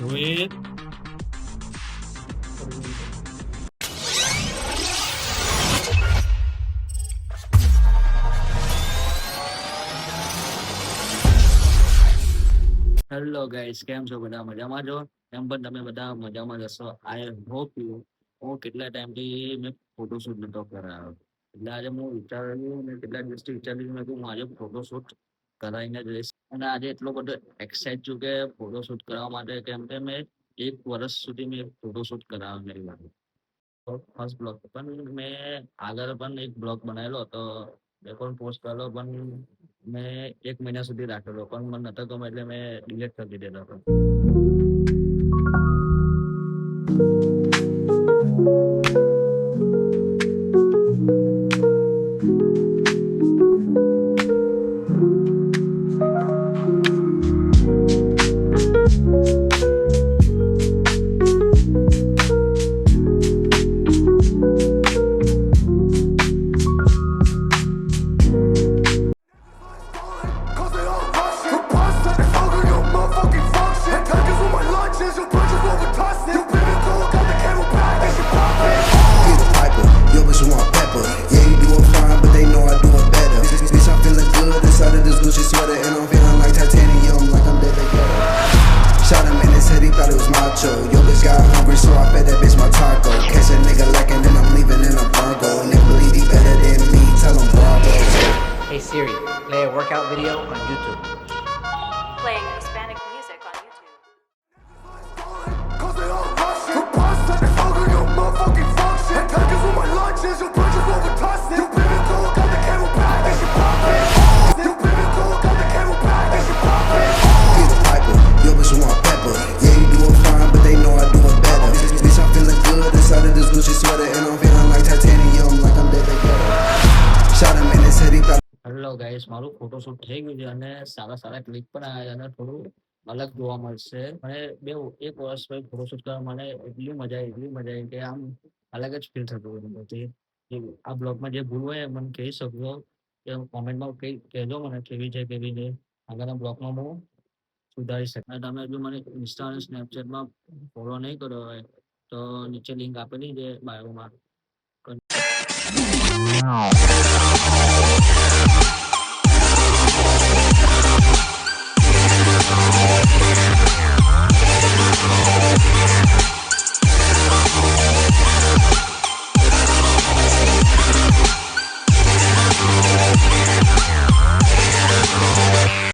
Rohit. Hello guys, કેમ છો? બધા મજામાં છો? એમ પણ તમે બધા મજામાં જ હશો. I hope you. હું કેટલા ટાઈમથી મેં ફોટોશૂટ નતો કરાયો, એટલે આજે હું વિચાર્યું ને કેટલા દિવસથી વિચાર્યું મેં કે હું આજે ફોટોશૂટ કરાવીને જઈશ. અને આજે એટલો બધો એક્સાઇટ છું કે ફોટોશૂટ કરવા માટે, કેમ કે મેં 1 વર્ષ સુધી મેં ફોટોશૂટ કરાવ્યો નહીં. ફર્સ્ટ બ્લોગ પણ મેં આગળ પણ એક બ્લોગ બનાવેલો હતો, એ પણ પોસ્ટ કરેલો, પણ મેં 1 મહિના સુધી રાખેલો, પણ મને નતો ગમે એટલે મેં ડિલીટ કરી દીધેલો હતો. Cause they all rushing. The boss said it's all your motherfucking function. Attackers with my lunches, your bridges over tossing. You been in cool, got the camel back, that shit poppin'. Get the piper, yo bitch you want pepper. Yeah you doing fine, but they know I do it better. Bitch I'm feeling good inside of this Gucci sweater, and I'm feeling like titanium, like I'm dead together. Shot him in his head, he thought it was macho. Yo bitch got hungry, so I fed that bitch my taco. Catch a nigga lacking, then I'm leaving in a Bronco. Nigga believe he better than me, tell him bravo. Hey Siri, play a workout video on YouTube. Playing Hispanic music on YouTube. Cause they all rushing. The boss said it's all your motherfucking function. Attackers with my lunches, your bridges over tossing. You been in cool, got the camel back, that shit poppin'. You been in cool, got the camel back, that shit poppin'. Get the piper, yo bitch you want pepper. Yeah you doing fine, but they know I do it better. Bitch I'm feeling good inside of this Gucci sweater, and I'm feeling like titanium, like I'm dead together. Shot him in his head, he thought hello guys, મારું photoshoot થઈ ગયું છે અને સારા સારા click પણ આવ્યા છે અને થોડું અલગ જોવા મળશે. મને 1 વર્ષ પછી ફોટોશૂટ કરવા મને એટલી મજા આવી કે આમ અલગ જ ફીલ થતું હતું બધું. આ બ્લોગમાં જે ભૂલ હોય એ મને કહી શકજો, કે કોમેન્ટમાં કહેજો મને કેવી છે કેવી નહીં. આગળના બ્લોગમાં હું સુધારી શકું. અને તમે જો મને ઇન્સ્ટા અને સ્નેપચેટમાં ફોલો નહીં કર્યો હોય તો નીચે લિંક આપેલી છે બાયોમાં.